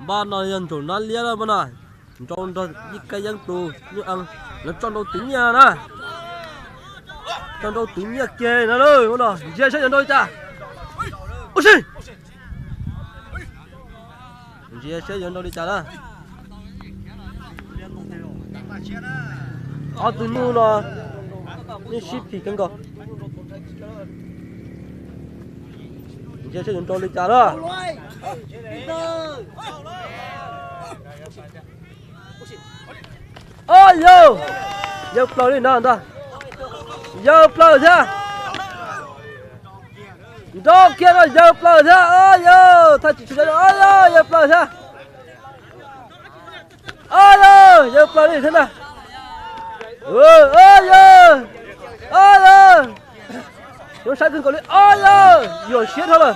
ba nó dân chủ nó lia ra bên này trong đó những cái dân tù như ăn nó trong đâu tính nhà nè trong đâu tính nhà kia nó đây bên này chia sẽ nhận đôi cha ôi xí chia sẽ nhận đôi đi cha đó từ nu nó như ship thì cần có chia sẽ nhận đôi đi cha đó ôi yo play đi nào ta yo play thế đó kia rồi yo play thế ôi yo thật chỉ ôi yo play thế ôi yo play đi thế nào ôi nó sai cưng cầu đi ôi yo shit thôi mà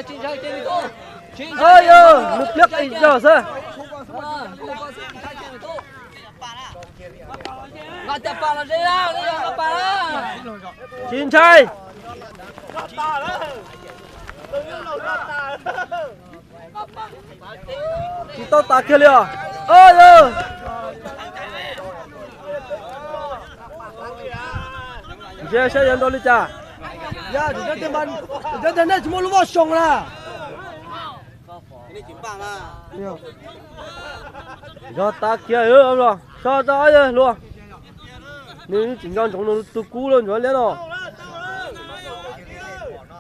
chính trai đi cô ôi nước nước ấy giờ sao chín trai chị tao ta kia liền ôi giờ sẽ nhận đâu đi cha ya chúng ta teman chúng ta này cuma lupa song lah giờ ta kia ơi rồi sao ta vậy luôn nếu chỉ còn trong nó từ cũ luôn rồi rồi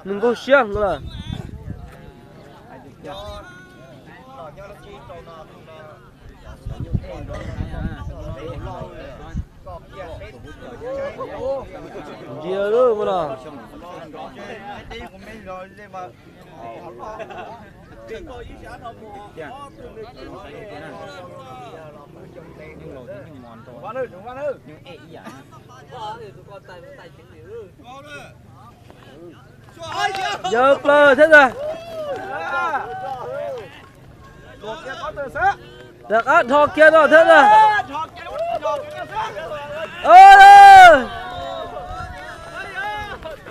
đừng có xiang nữa giờ rồi mà nào giờ plơ thế rồi được á thò kia rồi thế rồi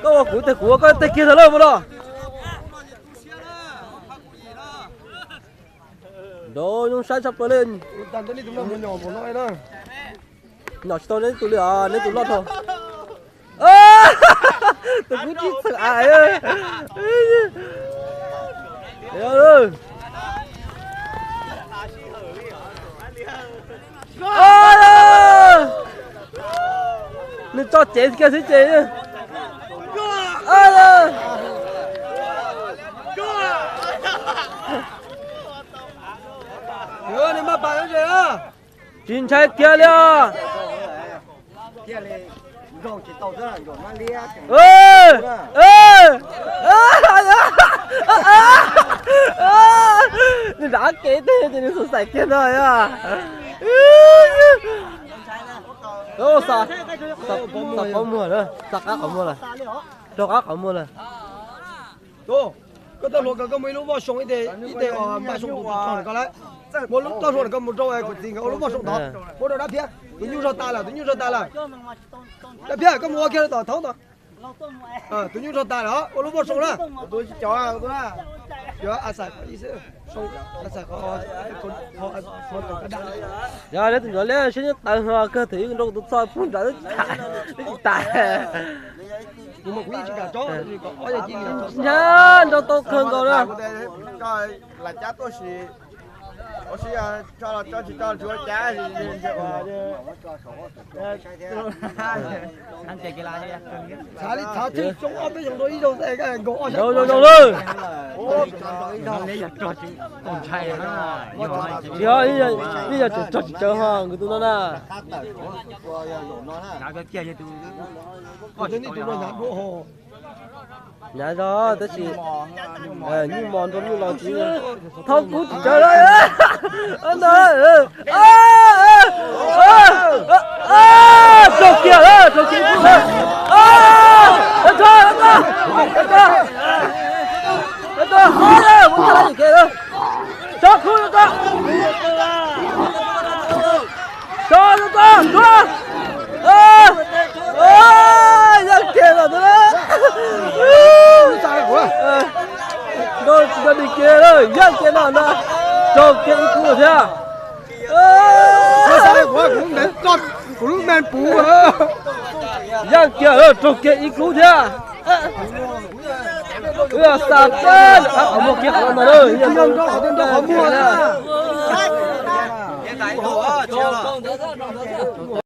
có cú tay của cái tay kia rồi mà đó đồ nhung sai sắp lên tàn tới đi chúng nó nhỏ một loại đó nhỏ to đến tụi lửa đến tụi lót thôi tụi cứ chít sợ ai ơi ơi nên cho chế kia thấy chế Yo, ni mà bạn gì à? Chín trái kia liền. Kia liền, rồi chỉ tàu ra rồi mà lia. Ni đã kế thế thì nó sạch kia rồi à. Ô sao? Sao có mưa nữa? Sao ác có mưa rồi? Sao ác có mưa rồi? Ô, cái tàu lúa cái mấy lúc vào sông ít để mà sông cũng còn cái đấy. Một lúc tao rồi cầm một trâu này của tình một lúc vào sông đó. Một đầu đá phía, tự nhiên rồi ta là. Đá phía cái mua kia tao thấu tao. Tự nhiên rồi ta đó, một lúc vào sông đó. Tôi chó tôi đó. Chó sạch ý sự. Sông sạch có cái đá. Giờ đấy tụi nó xin tao hoa cơ thể đâu tụi soi phun đã tại. Nhưng mà quý chỉ cả chó thì có gì chi nhỉ? Nhá, đâu tôi không có đâu. Coi là cha tôi xì. Ủa xí cho chị cho chúa cha thì ăn cái lá đi. thả đi thả chơi chúng ông bây giờ tôi đi đâu đây cái gỗ đâu đâu Lấy giật cho chị còn chay nó. bây giờ cho chờ hàng của tụi nó nè. Nào cái kia như tụi. Còn thế này tụi nó nhát bộ hồ. Nhá đó, thế thì như mòn giống như là chỉ thâu cút trời ơi anh ơi trâu kia trâu kia cút lên ôi muốn làm gì kia đó cho cút cho kia rồi đó. kia rồi dân kia nào nè trâu kia ít cú thế à sao đây của cũng đến con của lúc men bù à dân kia rồi trâu kia ít cú thế à sạp tên ở một kia ở mà ơi dân dân có tên đó không mua nè